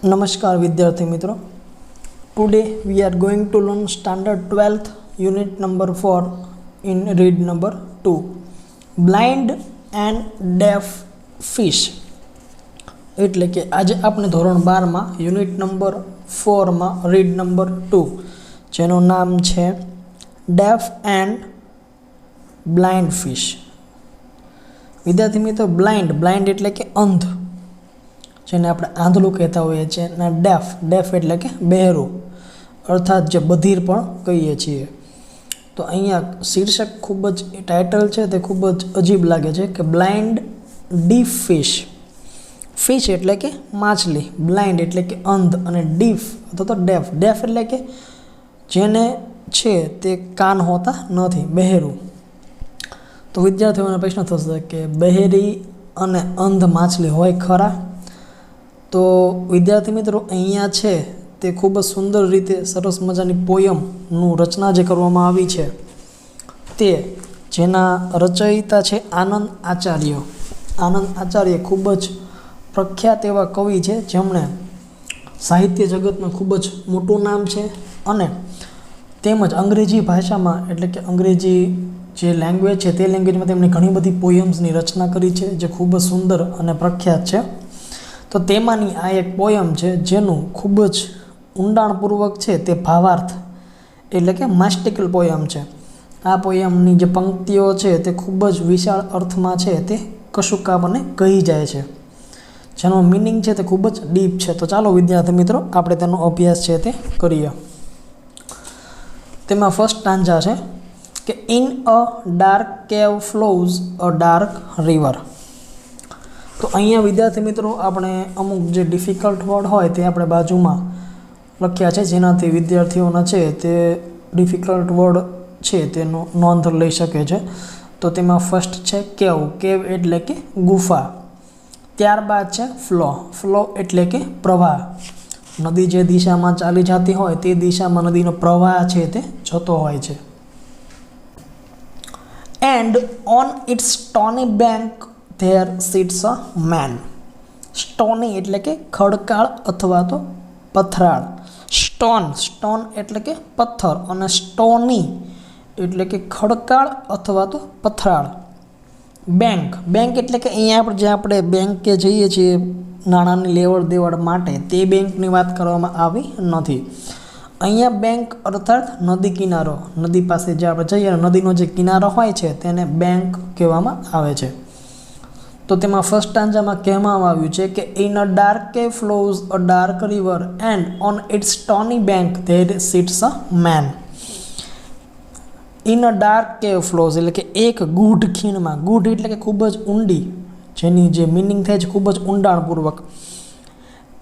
नमस्कार विद्यार्थी मित्रों, today we are going to learn standard 12th unit number 4 in read number 2 blind and deaf fish. એટલે કે આજે આપણે ધોરણ 12 માં યુનિટ નંબર 4 માં રીડ નંબર 2 જેનું નામ છે ડેફ એન્ડ બ્લાઇન્ડ ફિશ। વિદ્યાર્થી મિત્રો, બ્લાઇન્ડ એટલે કે અંધ, જેને આપણે આંધળું કહેતા હોઈએ છીએ, અને ડેફ એટલે કે બહેરું, અર્થાત જે બધિર પણ કહીએ છીએ। તો અહીંયા શીર્ષક ખૂબ જ ટાઇટલ છે તે ખૂબ જ અજીબ લાગે છે કે બ્લાઇન્ડ ડીફ ફિશ। ફિશ એટલે કે માછલી, બ્લાઇન્ડ એટલે કે અંધ, અને ડીફ અથવા તો ડેફ એટલે કે જેને છે તે કાન હોતા નથી, બહેરું। તો વિદ્યાર્થીઓને પ્રશ્ન થશે કે બહેરી અને અંધ માછલી હોય ખરા? તો વિદ્યાર્થી મિત્રો, અહીંયા છે તે ખૂબ જ સુંદર રીતે સરસ મજાની પોયમનું રચના જે કરવામાં આવી છે તે, જેના રચયિતા છે આનંદ આચાર્ય। આનંદ આચાર્ય ખૂબ જ પ્રખ્યાત એવા કવિ છે, જેમણે સાહિત્ય જગતમાં ખૂબ જ મોટું નામ છે, અને તેમજ અંગ્રેજી ભાષામાં એટલે કે અંગ્રેજી જે લેંગ્વેજ છે તે લેંગ્વેજમાં તેમણે ઘણી બધી પોયમ્સની રચના કરી છે જે ખૂબ જ સુંદર અને પ્રખ્યાત છે। તો તેમાંની આ એક પોયમ છે જેનું ખૂબ જ ઊંડાણપૂર્વક છે તે ભાવાર્થ એટલે કે માસ્ટિકલ પોયમ છે। આ પોયમની જે પંક્તિઓ છે તે ખૂબ જ વિશાળ અર્થમાં છે તે કશુકામને કહી જાય છે, જેનો મિનિંગ છે તે ખૂબ જ ડીપ છે। તો ચાલો વિદ્યાર્થી મિત્રો, આપણે તેનો અભ્યાસ છે તે કરીએ। તેમાં ફર્સ્ટ સ્ટાન્જા છે કે in a dark cave flows a dark river. તો અહીંયા વિદ્યાર્થી મિત્રો, આપણે અમુક જે ડિફિકલ્ટ વર્ડ હોય તે આપણે બાજુમાં લખ્યા છે, જેનાથી વિદ્યાર્થીઓના છે તે ડિફિકલ્ટ વર્ડ છે તેનો નોંધ લઈ શકે છે। તો તેમાં ફર્સ્ટ છે કેવ એટલે કે ગુફા। ત્યારબાદ છે ફ્લો એટલે કે પ્રવાહ, નદી જે દિશામાં ચાલી જતી હોય તે દિશામાં નદીનો પ્રવાહ છે તે જતો હોય છે। And on its stony bank there sits a man. Stony એટલે કે ખડકાળ અથવા તો પથરાળ। સ્ટોન એટલે કે પથ્થર, અને સ્ટોની એટલે કે ખડકાળ અથવા તો પથરાળ। બેંક એટલે કે અહીંયા આપણે બેંકે જઈએ છીએ નાણાંની લેવડ દેવડ માટે, તે બેંકની વાત કરવામાં આવી નથી। અહીંયા બેંક અર્થાત નદી કિનારો, નદી પાસે જે આપણે જઈએ નદીનો જે કિનારો હોય છે તેને બેંક કહેવામાં આવે છે। તો તેમાં ફર્સ્ટ સ્ટાન્જામાં કહેવામાં આવ્યું છે કે in a dark cave flows a dark river and on its stony bank there sits a man. In a dark cave flows એટલે કે એક ગૂઢ ખીણમાં, ગૂઢ એટલે કે ખૂબ જ ઊંડી, જેની જે મિનિંગ થાય છે ખૂબ જ ઊંડાણપૂર્વક,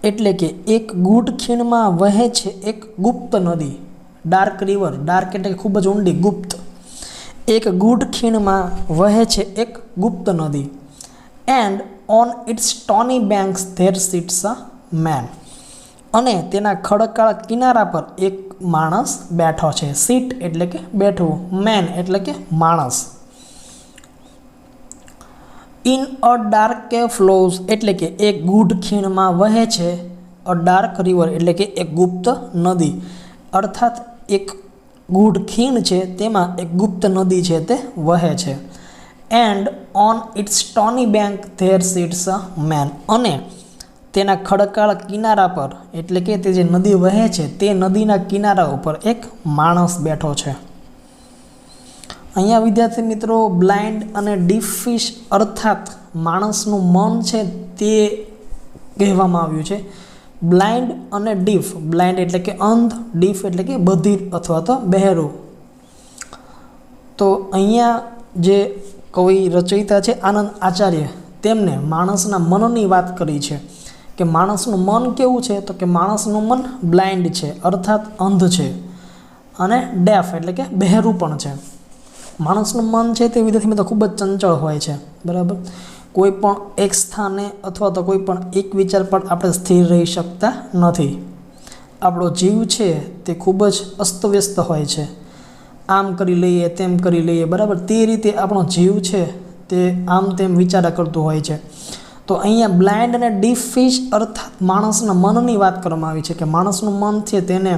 એટલે કે એક ગૂઢ ખીણમાં વહે છે એક ગુપ્ત નદી। ડાર્ક રિવર, ડાર્ક એટલે કે ખૂબ જ ઊંડી, ગુપ્ત, એક ગૂઢ ખીણમાં વહે છે એક ગુપ્ત નદી। And on its stony banks there sits a man, અને તેના ખડકાળ કિનારા પર એક માણસ બેઠો છે। સીટ એટલે કે બેઠવું, મેન એટલે કે માણસ। In a dark cave flows એટલે કે એક ગૂઢ ખીણમાં વહે છે અ ડાર્ક રિવર એટલે કે એક ગુપ્ત નદી, અર્થાત એક ગૂઢ ખીણ છે તેમાં એક ગુપ્ત નદી છે તે વહે છે। And on its stony bank there sits a man, અને તેના ખડકાળ કિનારા પર એટલે કે તે જે નદી વહે છે તે નદીના કિનારા ઉપર એક માણસ બેઠો છે। અહીંયા વિદ્યાર્થી મિત્રો, બ્લાઇન્ડ અને ડીફ ફિશ અર્થાત માણસનું મન છે તે કહેવામાં આવ્યું છે। બ્લાઇન્ડ અને ડીફ, બ્લાઇન્ડ એટલે કે અંધ, ડીફ એટલે કે બધિર અથવા તો બહેરું। તો અહીંયા જે કવિ રચયિતા છે આનંદ આચાર્ય, તેમને માણસના મનની વાત કરી છે કે માણસનું મન કેવું છે, તો કે માણસનું મન બ્લાઇન્ડ છે અર્થાત અંધ છે, અને ડેફ એટલે કે બહેરું પણ છે। માણસનું મન છે તે વિદ્યાર્થી મિત્રો ખૂબ જ ચંચળ હોય છે, બરાબર। કોઈ પણ એક સ્થાને અથવા તો કોઈ પણ એક વિચાર પર આપણે સ્થિર રહી શકતા નથી। આપણો જીવ છે તે ખૂબ જ અસ્તવ્યસ્ત હોય છે, આમ કરી લઈએ તેમ કરી લઈએ, બરાબર। તે રીતે આપણો જીવ છે તે આમ તેમ વિચારા કરતું હોય છે। તો અહીંયા બ્લાઇન્ડ અને ડીફ ફિશ અર્થાત માણસના મનની વાત કરવામાં આવી છે કે માણસનું મન છે તેને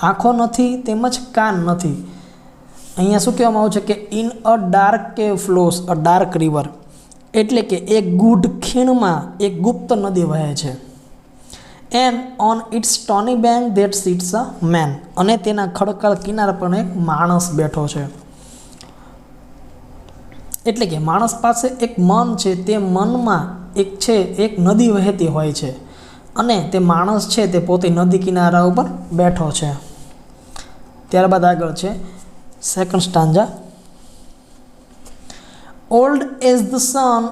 આંખો નથી તેમજ કાન નથી. અહીંયા શું કહેવામાં આવ્યું છે કે ઇન અ ડાર્ક કેવ ફ્લોસ અ ડાર્ક રિવર, એટલે કે એક ગૂઢ ખીણમાં એક ગુપ્ત નદી વહે છે. And on its stony bank that sits a man, અને તેના ખડકાળ કિનારા પર એક માણસ બેઠો છે. એટલે કે માણસ પાસે એક મન છે, તે મનમાં એક નદી વહેતી હોય છે અને તે માણસ છે તે પોતે નદી કિનારા ઉપર બેઠો છે. ત્યારબાદ આગળ છે second stanza. Old as the sun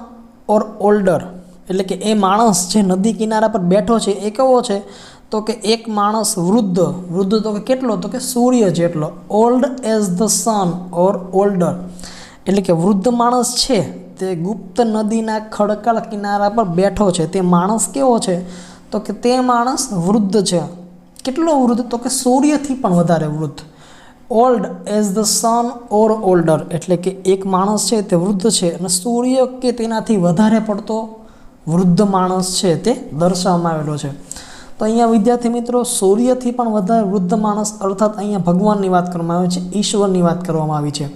or older, એટલે કે એ માણસ જે નદી કિનારા પર બેઠો છે એ કેવો છે તો કે એક માણસ વૃદ્ધ તો કે કેટલો તો કે સૂર્ય જેટલો. Old as the sun or older, એટલે કે વૃદ્ધ માણસ છે તે ગુપ્ત નદીના ખડકાળ કિનારા પર બેઠો છે. તે માણસ કેવો છે તો કે તે માણસ વૃદ્ધ છે. કેટલો વૃદ્ધ તો કે સૂર્યથી પણ વધારે વૃદ્ધ. Old as the sun or older, એટલે કે એક માણસ છે તે વૃદ્ધ છે અને સૂર્ય કે તેનાથી વધારે પડતો વૃદ્ધ માણસ છે તે દર્શાવવામાં આવેલો છે. તો અહીંયા વિદ્યાર્થી મિત્રો સૂર્યથી પણ વધારે વૃદ્ધ માણસ અર્થાત અહીંયા ભગવાનની વાત કરવામાં આવી છે, ઈશ્વરની વાત કરવામાં આવી છે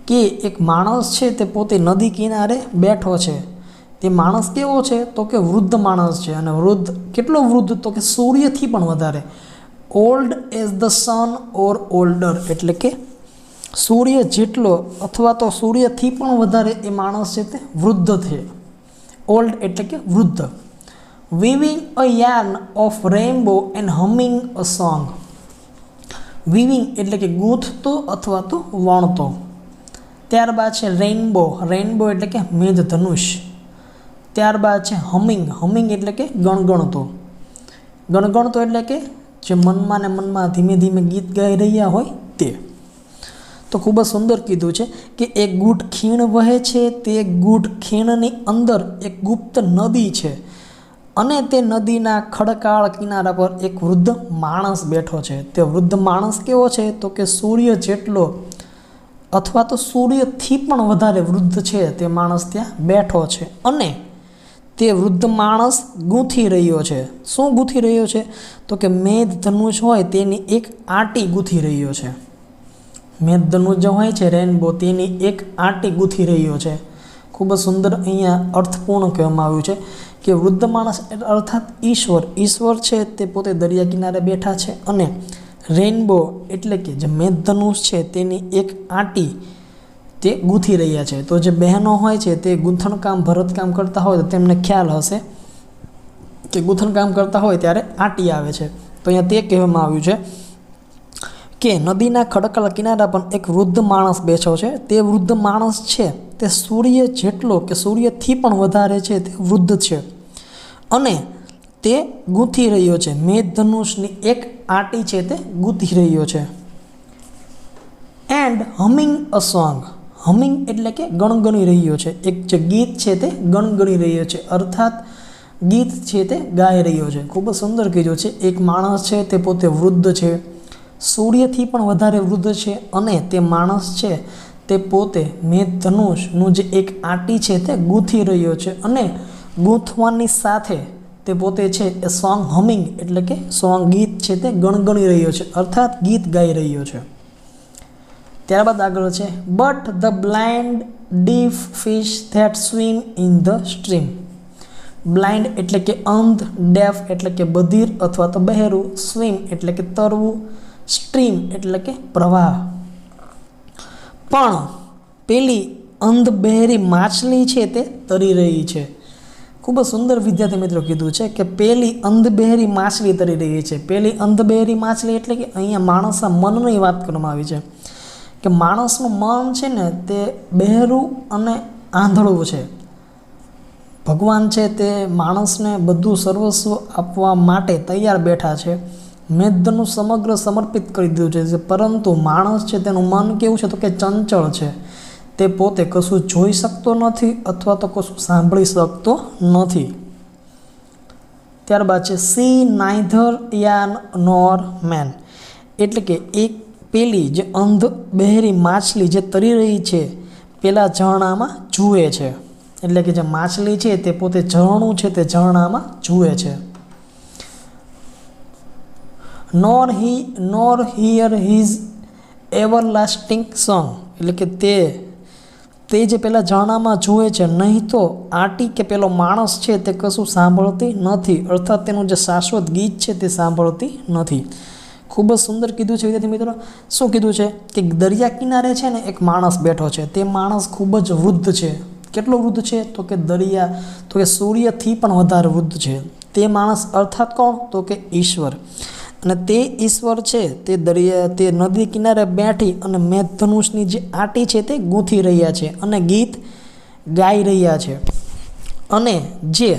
કે એક માણસ છે તે પોતે નદી કિનારે બેઠો છે. તે માણસ કેવો છે તો કે વૃદ્ધ માણસ છે, અને વૃદ્ધ કેટલો વૃદ્ધ તો કે સૂર્યથી પણ વધારે. Old as the sun or older, એટલે કે સૂર્ય જેટલો અથવા તો સૂર્યથી પણ વધારે એ માણસ છે તે વૃદ્ધ છે. ઓલ્ડ એટલે કે વૃદ્ધ. Weaving a yarn of rainbow and humming a song. Weaving એટલે કે ગૂંથતો અથવા તો વણતો. ત્યારબાદ છે રેઇનબો એટલે કે મેઘધનુષ. ત્યારબાદ છે હમિંગ એટલે કે ગણગણતો એટલે કે જે મનમાં ને મનમાં ધીમે ધીમે ગીત ગાઈ રહ્યા હોય તે. તો ખૂબ જ સુંદર કીધું છે કે એક ગૂઢ ખીણ વહે છે, તે ગૂઢ ખીણની અંદર એક ગુપ્ત નદી છે અને તે નદીના ખડકાળ કિનારા પર એક વૃદ્ધ માણસ બેઠો છે. તે વૃદ્ધ માણસ કેવો છે તો કે સૂર્ય જેટલો અથવા તો સૂર્યથી પણ વધારે વૃદ્ધ છે તે માણસ ત્યાં બેઠો છે અને તે વૃદ્ધ માણસ ગૂંથી રહ્યો છે. શું ગૂંથી રહ્યો છે તો કે મેઘધનુષ હોય તેની એક આંટી ગૂંથી રહ્યો છે. મેઘધનુષ જે હોય છે રેનબો, તેની એક આંટી ગૂંથી રહ્યો છે. ખૂબ જ સુંદર અહીંયા અર્થપૂર્ણ કહેવામાં આવ્યું છે કે વૃદ્ધ માણસ અર્થાત ઈશ્વર છે તે પોતે દરિયા કિનારે બેઠા છે અને રેઇનબો એટલે કે જે મેઘધનુષ છે તેની એક આંટી તે ગૂંથી રહ્યા છે. તો જે બહેનો હોય છે તે ગૂંથણકામ ભરતકામ કરતા હોય તો તેમને ખ્યાલ હશે કે ગૂંથણકામ કરતા હોય ત્યારે આંટી આવે છે. તો અહીંયા તે કહેવામાં આવ્યું છે કે નદીના ખડકાળ કિનારા પર એક વૃદ્ધ માણસ બેઠો છે. તે વૃદ્ધ માણસ છે તે સૂર્ય જેટલો કે સૂર્યથી પણ વધારે છે તે વૃદ્ધ છે અને તે ગૂંથી રહ્યો છે. મેઘધનુષની એક આંટી છે તે ગૂંથી રહ્યો છે. And humming a song. Humming એટલે કે ગણગણી રહ્યો છે. એક જે ગીત છે તે ગણગણી રહ્યો છે અર્થાત ગીત છે તે ગાઈ રહ્યો છે. ખૂબ જ સુંદર કીધું છે. એક માણસ છે તે પોતે વૃદ્ધ છે, સૂર્યથી પણ વધારે વૃદ્ધ છે અને તે માણસ છે તે પોતે મેઘધનુષનું જે એક આંટી છે તે ગૂંથી રહ્યો છે અને ગૂંથવાની સાથે તે પોતે છે એ સોંગ હમિંગ એટલે કે સોંગ ગીત છે તે ગણગણી રહ્યો છે અર્થાત ગીત ગાઈ રહ્યો છે. ત્યારબાદ આગળ છે but the blind deaf fish that swim in the stream. Blind એટલે કે અંધ, ડેફ એટલે કે બધિર અથવા તો બહેરું, સ્વિમ એટલે કે તરવું, સ્ટ્રીમ એટલે કે પ્રવાહ. પણ પેલી અંધ બહેરી માછલી છે તે તરી રહી છે. ખૂબ જ સુંદર વિદ્યાર્થી મિત્રો કીધું છે કે પેલી અંધ બહેરી માછલી તરી રહી છે. પેલી અંધ બહેરી માછલી એટલે કે અહીંયા માણસના મનની વાત કરવામાં આવી છે કે માણસનું મન છે ને તે બહેરું અને આંધળું છે. ભગવાન છે તે માણસને બધું સર્વસ્વ આપવા માટે તૈયાર બેઠા છે. મેઘધનુષ સમગ્ર સમર્પિત કરી દીધું છે, પરંતુ માણસ છે તેનું મન કેવું છે તો કે ચંચળ છે. તે પોતે કશું જોઈ શકતો નથી અથવા તો કશું સાંભળી શકતો નથી. ત્યારબાદ છે સી નાઇધર યાન નોર મેન, એટલે કે એક પેલી જે અંધ બહેરી માછલી જે તરી રહી છે પેલા ઝરણામાં જુએ છે. એટલે કે જે માછલી છે તે પોતે ઝરણું છે તે ઝરણામાં જુએ છે. નોર હિયર હિઝ એવરલાસ્ટિંગ સોંગ, એટલે કે તે જે પેલા ઝરણામાં જુએ છે, નહીં તો આંટી કે પેલો માણસ છે તે કશું સાંભળતી નથી, અર્થાત તેનું જે શાશ્વત ગીત છે તે સાંભળતી નથી. ખૂબ જ સુંદર કીધું છે વિદ્યાર્થી મિત્રો. શું કીધું છે કે દરિયા કિનારે છે ને એક માણસ બેઠો છે. તે માણસ ખૂબ જ વૃદ્ધ છે. કેટલો વૃદ્ધ છે તો કે સૂર્યથી પણ વધારે વૃદ્ધ છે. તે માણસ અર્થાત કોણ તો કે ઈશ્વર. અને તે ઈશ્વર છે તે નદી કિનારે બેઠી અને મેઘધનુષની જે આંટી છે તે ગૂંથી રહ્યા છે અને ગીત ગાઈ રહ્યા છે. અને જે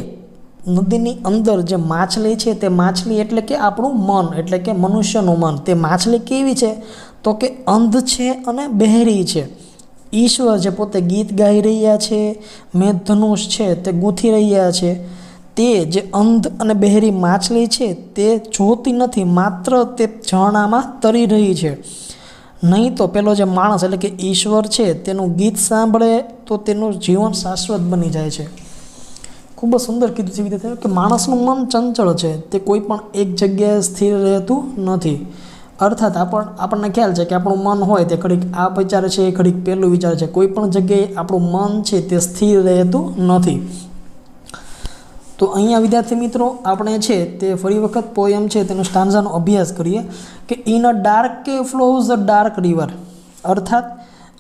નદીની અંદર જે માછલી છે તે માછલી એટલે કે આપણું મન, એટલે કે મનુષ્યનું મન, તે માછલી કેવી છે તો કે અંધ છે અને બહેરી છે. ઈશ્વર જે પોતે ગીત ગાઈ રહ્યા છે, મેઘધનુષ છે તે ગૂંથી રહ્યા છે, તે જે અંધ અને બહેરી માછલી છે તે જોતી નથી, માત્ર તે ઝરણામાં તરી રહી છે. નહીં તો પેલો જે માણસ એટલે કે ઈશ્વર છે તેનું ગીત સાંભળે તો તેનું જીવન શાશ્વત બની જાય છે. ખૂબ જ સુંદર કીધું છે વિદ્યાર્થીઓ કે માણસનું મન ચંચળ છે, તે કોઈ પણ એક જગ્યાએ સ્થિર રહેતું નથી. અર્થાત આપણને ખ્યાલ છે કે આપણું મન હોય તે ઘડીક આ વિચારે છે, ઘડીક પેલું વિચારે છે. કોઈ પણ જગ્યાએ આપણું મન છે તે સ્થિર રહેતું નથી. તો અહીંયા વિદ્યાર્થી મિત્રો આપણે છે તે ફરી વખત પોયમ છે તેનો સ્ટાન્ઝાનો અભ્યાસ કરીએ કે in a dark cave flows a dark river. અર્થાત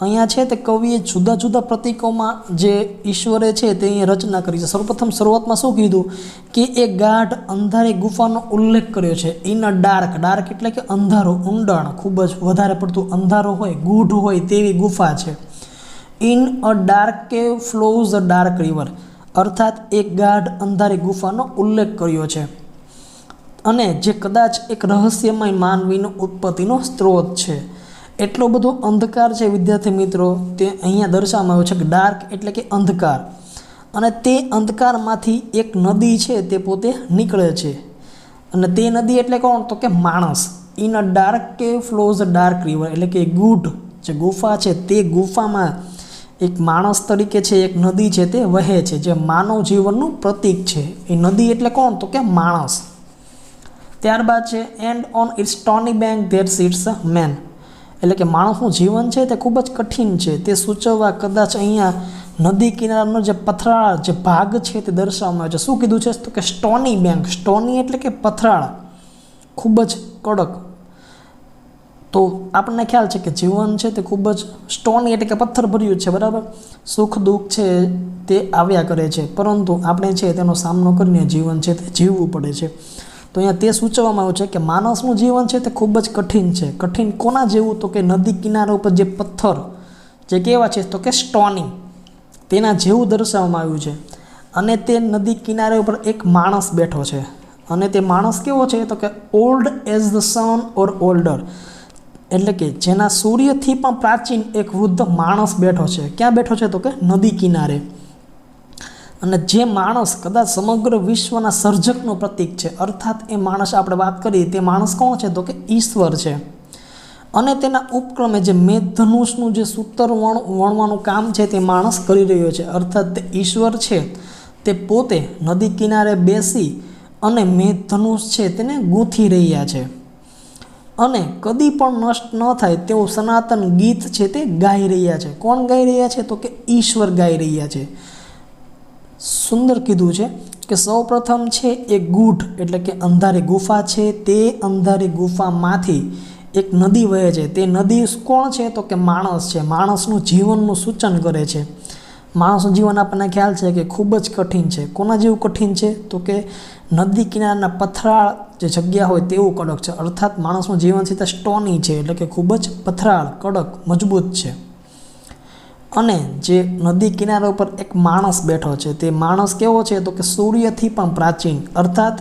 અહીંયા છે તે કવિએ જુદા જુદા પ્રતીકોમાં જે ઈશ્વરે છે તે અહીંયા રચના કરી છે. સૌપ્રથમ શરૂઆતમાં શું કીધું કે એ ગાઢ અંધારી ગુફાનો ઉલ્લેખ કર્યો છે. ઇન અ ડાર્ક એટલે કે અંધારું, ઊંડાણ, ખૂબ જ વધારે પડતું અંધારું હોય, ગૂઢ હોય તેવી ગુફા છે. In a dark cave flows a dark river, અર્થાત એક ગાઢ અંધારી ગુફાનો ઉલ્લેખ કર્યો છે. અને જે કદાચ એક રહસ્યમય માનવીનો ઉત્પત્તિનો સ્ત્રોત છે. એટલો બધો અંધકાર છે વિદ્યાર્થી મિત્રો તે અહીંયા દર્શાવવામાં આવ્યો છે કે ડાર્ક એટલે કે અંધકાર. અને તે અંધકારમાંથી એક નદી છે તે પોતે નીકળે છે. અને તે નદી એટલે કોણ તો કે માણસ. In a dark cave flows a dark river, એટલે કે ગૂઢ જે ગુફા છે તે ગુફામાં એક માણસ તરીકે છે એક નદી છે તે વહે છે, જે માનવ જીવનનું પ્રતીક છે. એ નદી એટલે કોણ તો કે માણસ. ત્યારબાદ છે and on its stony bank there sits a man, એટલે કે માણસનું જીવન છે તે ખૂબ જ કઠિન છે. તે સૂચવવા કદાચ અહીંયા નદી કિનારાનો જે પથરાળ જે ભાગ છે તે દર્શાવવામાં આવે છે. શું કીધું છે તો કે સ્ટોની બેંક. સ્ટોની એટલે કે પથરાળ, ખૂબ જ કડક. તો આપણને ખ્યાલ છે કે જીવન છે તે ખૂબ જ સ્ટોની એટલે કે પથ્થર ભર્યું છે, બરાબર. સુખ દુઃખ છે તે આવ્યા કરે છે, પરંતુ આપણે છે તેનો સામનો કરીને જીવન છે તે જીવવું પડે છે. તો અહીંયા તે સૂચવવામાં આવ્યું છે કે માણસનું જીવન છે તે ખૂબ જ કઠિન છે. કઠિન કોના જેવું તો કે નદી કિનારા ઉપર જે પથ્થર જે કેવા છે તો કે સ્ટોની, તેના જેવું દર્શાવવામાં આવ્યું છે. અને તે નદી કિનારે ઉપર એક માણસ બેઠો છે. અને તે માણસ કેવો છે તો કે old as the sun or older, એટલે કે જેના સૂર્યથી પણ પ્રાચીન એક વૃદ્ધ માણસ બેઠો છે. ક્યાં બેઠો છે તો કે નદી કિનારે. અને જે માણસ કદાચ સમગ્ર વિશ્વના સર્જકનું પ્રતીક છે. અર્થાત એ માણસ આપણે વાત કરીએ તે માણસ કોણ છે તો કે ઈશ્વર છે. અને તેના ઉપક્રમે જે મેઘધનુષનું જે સૂત્ર વણવાનું કામ છે તે માણસ કરી રહ્યો છે. અર્થાત તે ઈશ્વર છે તે પોતે નદી કિનારે બેસી અને મેઘધનુષ છે તેને ગૂંથી રહ્યા છે. અને કદી પણ નષ્ટ ન થાય તેવું સનાતન ગીત છે તે ગાઈ રહ્યા છે. કોણ ગાઈ રહ્યા છે તો કે ઈશ્વર ગાઈ રહ્યા છે. સુંદર કીધું છે કે સૌ પ્રથમ છે એ ગૂઢ એટલે કે અંધારી ગુફા છે. તે અંધારી ગુફામાંથી એક નદી વહે છે. તે નદી કોણ છે તો કે માણસ છે. માણસનું જીવનનું સૂચન કરે છે. માણસનું જીવન આપણને ખ્યાલ છે કે ખૂબ જ કઠિન છે. કોના જેવું કઠિન છે તો કે નદી કિનારાના પથરાળ જે જગ્યા હોય તેવું કડક છે. અર્થાત માણસનું જીવન છે તે સ્ટોની છે, એટલે કે ખૂબ જ પથરાળ, કડક, મજબૂત છે. અને જે નદી કિનારા ઉપર એક માણસ બેઠો છે તે માણસ કેવો છે તો કે સૂર્યથી પણ પ્રાચીન, અર્થાત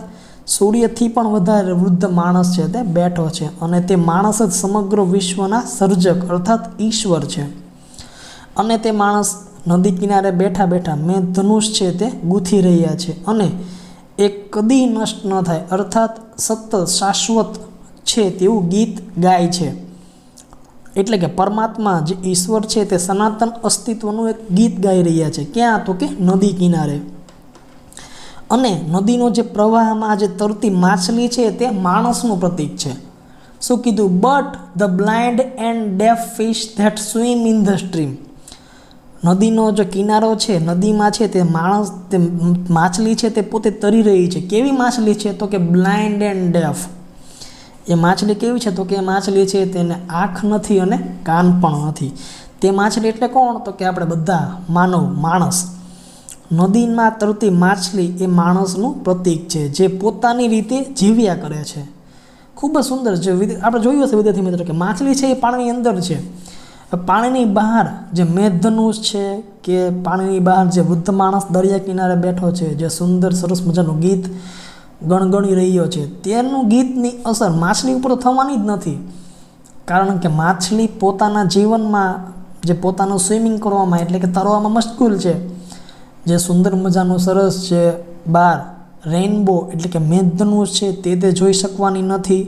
સૂર્યથી પણ વધારે વૃદ્ધ માણસ છે તે બેઠો છે. અને તે માણસ જ સમગ્ર વિશ્વના સર્જક અર્થાત ઈશ્વર છે. અને તે માણસ નદી કિનારે બેઠા બેઠા મેઘધનુષ છે તે ગૂંથી રહ્યા છે. અને એ કદી નષ્ટ ન થાય અર્થાત સતત શાશ્વત છે તેવું ગીત ગાય છે. એટલે કે પરમાત્મા જે ઈશ્વર છે તે સનાતન અસ્તિત્વનું એક ગીત ગાઈ રહ્યા છે. ક્યાં? તો કે નદી કિનારે. અને નદીનો જે પ્રવાહમાં જે તરતી માછલી છે તે માણસનું પ્રતીક છે. શું કીધું? But the blind and deaf fish that swim in the stream. નદીનો જે કિનારો છે, નદીમાં છે તે માછલી છે તે પોતે તરી રહી છે. કેવી માછલી છે? તો કે બ્લાઇન્ડ એન્ડ ડેફ. એ માછલી કેવી છે? તો કે એ માછલી છે તેને આંખ નથી અને કાન પણ નથી. તે માછલી એટલે કોણ? તો કે આપણે બધા માણસ. નદીમાં તરતી માછલી એ માણસનું પ્રતીક છે, જે પોતાની રીતે જીવ્યા કરે છે. ખૂબ જ સુંદર છે. આપણે જોયું હશે વિદ્યાર્થી મિત્રો કે માછલી છે એ પાણીની અંદર છે. પાણીની બહાર જે મેઘધનુષ છે કે પાણીની બહાર જે વૃદ્ધ માણસ દરિયા કિનારે બેઠો છે, જે સુંદર સરસ મજાનું ગીત ગણગણી રહ્યો છે, તેનું ગીતની અસર માછલી ઉપર થવાની જ નથી. કારણ કે માછલી પોતાના જીવનમાં જે પોતાનું સ્વિમિંગ કરવામાં એટલે કે તરવામાં મશગુલ છે. જે સુંદર મજાનું સરસ છે બહાર રેઇનબો એટલે કે મેઘધનુષ છે તે જોઈ શકવાની નથી.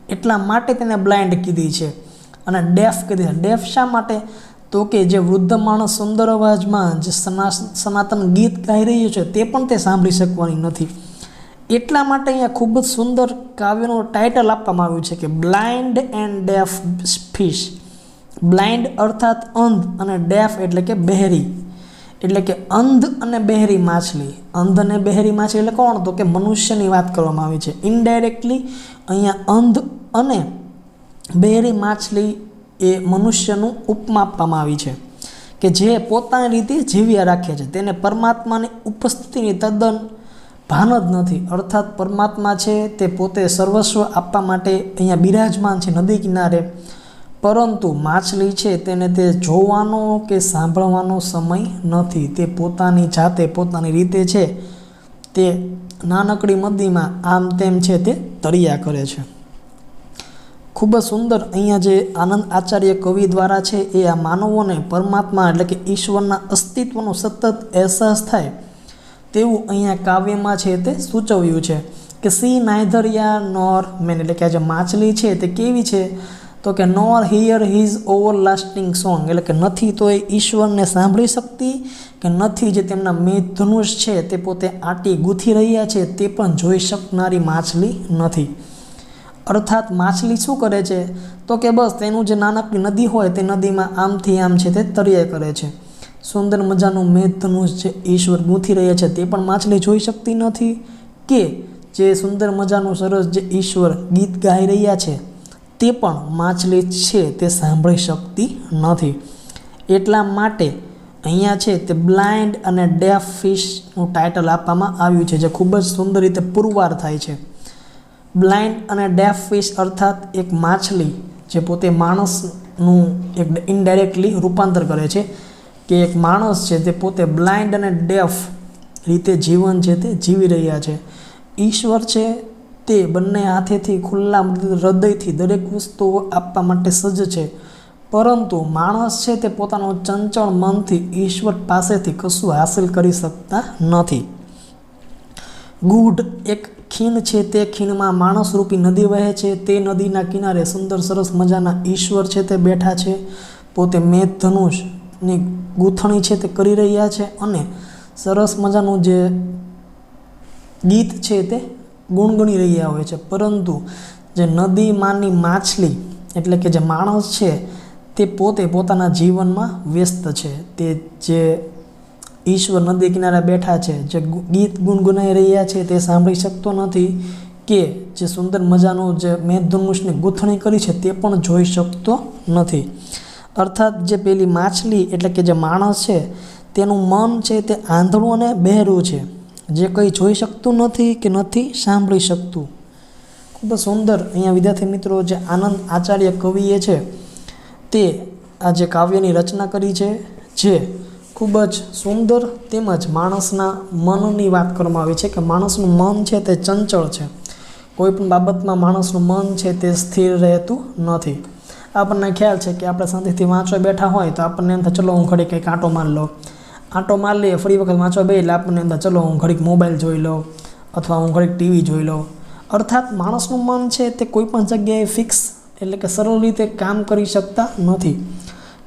એટલા માટે તેને બ્લાઇન્ડ કીધી છે. અને ડેફ કીધી છે. ડેફ શા માટે? તો કે જે વૃદ્ધ માણસ સુંદર અવાજમાં જે સનાતન ગીત ગાઈ રહ્યું છે તે પણ તે સાંભળી શકવાની નથી. એટલા માટે અહીંયા ખૂબ જ સુંદર કાવ્યનું ટાઇટલ આપવામાં આવ્યું છે કે blind and deaf fish. Blind અર્થાત અંધ અને ડેફ એટલે કે બહેરી. એટલે કે અંધ અને બહેરી માછલી. અંધ અને બહેરી માછલી એટલે કોણ? તો કે મનુષ્યની વાત કરવામાં આવી છે. ઇનડાયરેક્ટલી અહીંયા અંધ અને બહેરી માછલી એ મનુષ્યનું ઉપમા આપવામાં આવી છે કે જે પોતાની રીતે જીવ્યા રાખે છે. તેને પરમાત્માની ઉપસ્થિતિની તદ્દન ભાન જ નથી. અર્થાત પરમાત્મા છે તે પોતે સર્વસ્વ આપવા માટે અહીંયા બિરાજમાન છે નદી કિનારે. પરંતુ માછલી છે તેને તે જોવાનો કે સાંભળવાનો સમય નથી. તે પોતાની જાતે પોતાની રીતે છે તે નાનકડી નદીમાં આમ તેમ છે તે તર્યા કરે છે. ખૂબ જ સુંદર અહીંયા જે આનંદ આચાર્ય કવિ દ્વારા છે એ આ માનવોને પરમાત્મા એટલે કે ઈશ્વરના અસ્તિત્વનો સતત અહેસાસ થાય તેવું અહીંયા કાવ્યમાં છે તે સૂચવ્યું છે કે સી નાઇધર યા નોર મેન. એટલે કે આ જે માછલી છે તે કેવી છે? તો કે નોર હિયર હિઝ ઓવરલાસ્ટિંગ સોંગ. એટલે કે નથી તો એ ઈશ્વરને સાંભળી શકતી, કે નથી જે તેમના મેઘધનુષ છે તે પોતે આંટી ગૂંથી રહ્યા છે તે પણ જોઈ શકનારી માછલી નથી. અર્થાત માછલી શું કરે છે? તો કે બસ તેનું જે નાનકડી નદી હોય તે નદીમાં આમથી આમ છે તે તર્યા કરે છે. સુંદર મજાનું મેઘધનુષ જે ઈશ્વર ગૂંથી રહ્યા છે તે પણ માછલી જોઈ શકતી નથી, કે જે સુંદર મજાનું સરસ જે ઈશ્વર ગીત ગાઈ રહ્યા છે તે પણ માછલી છે તે સાંભળી શકતી નથી. એટલા માટે અહીંયા છે તે બ્લાઇન્ડ અને ડેફ ફિશનું ટાઇટલ આપવામાં આવ્યું છે, જે ખૂબ જ સુંદર રીતે પુરવાર થાય છે. બ્લાઇન્ડ અને ડેફ ફિશ અર્થાત એક માછલી જે પોતે માણસનું એક ઇનડાયરેક્ટલી રૂપાંતર કરે છે કે એક માણસ છે તે પોતે બ્લાઇન્ડ અને ડેફ રીતે જીવન છે તે જીવી રહ્યા છે. ઈશ્વર છે તે બંને હાથેથી ખુલ્લા હૃદયથી દરેક વસ્તુઓ આપવા માટે સજ્જ છે, પરંતુ માણસ છે તે પોતાનું ચંચળ મનથી ઈશ્વર પાસેથી કશું હાંસલ કરી શકતા નથી. ગૂઢ એક ખીણ છે, તે ખીણમાં માણસરૂપી નદી વહે છે. તે નદીના કિનારે સુંદર સરસ મજાના ઈશ્વર છે તે બેઠા છે, પોતે મેઘધનુષની ગૂંથણી છે તે કરી રહ્યા છે અને સરસ મજાનું જે ગીત છે તે ગુણગણી રહ્યા હોય છે. પરંતુ જે નદીમાંની માછલી એટલે કે જે માણસ છે તે પોતે પોતાના જીવનમાં વ્યસ્ત છે. તે જે ઈશ્વર નદી કિનારે બેઠા છે, જે ગીત ગુનગુનાઈ રહ્યા છે તે સાંભળી શકતો નથી, કે જે સુંદર મજાનું જે મેઘધનુષની ગૂંથણી કરી છે તે પણ જોઈ શકતો નથી. અર્થાત જે પેલી માછલી એટલે કે જે માણસ છે તેનું મન છે તે આંધળું અને બહેરું છે, જે કંઈ જોઈ શકતું નથી કે નથી સાંભળી શકતું. ખૂબ જ સુંદર અહીંયા વિદ્યાર્થી મિત્રો જે આનંદ આચાર્ય કવિએ છે તે આ જે કાવ્યની રચના કરી છે, જે ખૂબ જ સુંદર તેમજ માણસના મનની વાત કરવામાં આવી છે કે માણસનું મન છે તે ચંચળ છે. કોઈ પણ બાબતમાં માણસનું મન છે તે સ્થિર રહેતું નથી. આપણને ખ્યાલ છે કે આપણે શાંતિથી વાંચવા બેઠા હોય તો આપણને એમ થાય ચલો હું ઘડીક કંઈક આંટો મારી લો. આંટો મારી લઈએ, ફરી વખત વાંચવા બે એટલે આપણને એમ થાય ચલો હું ઘડીક મોબાઈલ જોઈ લો અથવા હું ઘડીક ટીવી જોઈ લો. અર્થાત માણસનું મન છે તે કોઈ પણ જગ્યાએ ફિક્સ એટલે કે સરળ રીતે કામ કરી શકતા નથી.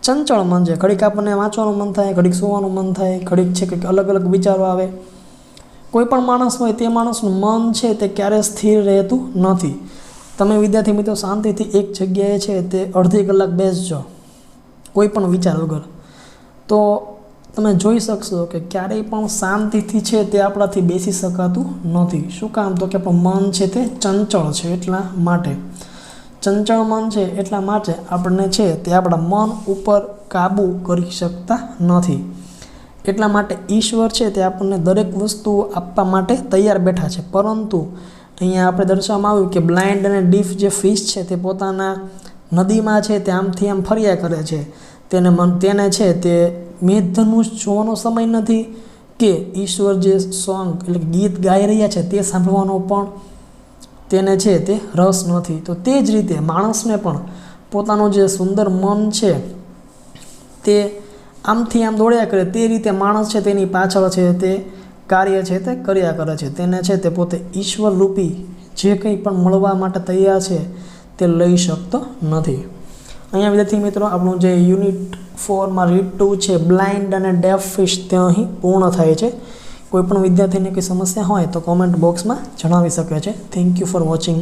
ચંચળ મન છે, ઘડીક આપણને વાંચવાનું મન થાય, ઘડીક સુવાનું મન થાય, ઘડીક છે કંઈક અલગ અલગ વિચારો આવે. કોઈ પણ માણસ હોય તે માણસનું મન છે તે ક્યારેય સ્થિર રહેતું નથી. તમે વિદ્યાર્થી મિત્રો શાંતિથી એક જગ્યાએ છે તે અડધી કલાક બેસજો કોઈ પણ વિચાર વગર, તો તમે જોઈ શકશો કે ક્યારેય પણ શાંતિથી છે તે આપણાથી બેસી શકાતું નથી. શું કામ? તો કે આપણું મન છે તે ચંચળ છે, એટલા માટે. ચંચળ મન છે એટલા માટે આપણને છે તે આપણા મન ઉપર કાબૂ કરી શકતા નથી. એટલા માટે ઈશ્વર છે તે આપણને દરેક વસ્તુ આપવા માટે તૈયાર બેઠા છે, પરંતુ અહીંયા આપણે દર્શાવવામાં આવ્યું કે બ્લાઇન્ડ અને ડીફ જે ફિશ છે તે પોતાના નદીમાં છે તે આમથી આમ ફર્યા કરે છે. તેને છે તે મેઘધનુષ જોવાનો સમય નથી કે ઈશ્વર જે સોંગ એટલે ગીત ગાઈ રહ્યા છે તે સાંભળવાનો પણ તેને છે તે રસ નથી. તો તે જ રીતે માણસને પણ પોતાનું જે સુંદર મન છે તે આમથી આમ દોડ્યા કરે, તે રીતે માણસ છે તેની પાછળ છે તે કાર્ય છે તે કર્યા કરે છે. તેને છે તે પોતે ઈશ્વર રૂપી જે કંઈ પણ મળવા માટે તૈયાર છે તે લઈ શકતો નથી. અહીંયા વિદ્યાર્થી મિત્રો આપણું જે યુનિટ 4માં રીડ 2 છે બ્લાઇન્ડ અને ડેફ ફિશ તે અહીં પૂર્ણ થાય છે. કોઈ પણ વિદ્યાર્થીને કોઈ સમસ્યા હોય તો કોમેન્ટ બોક્સમાં જણાવી શકે છે. Thank you for watching.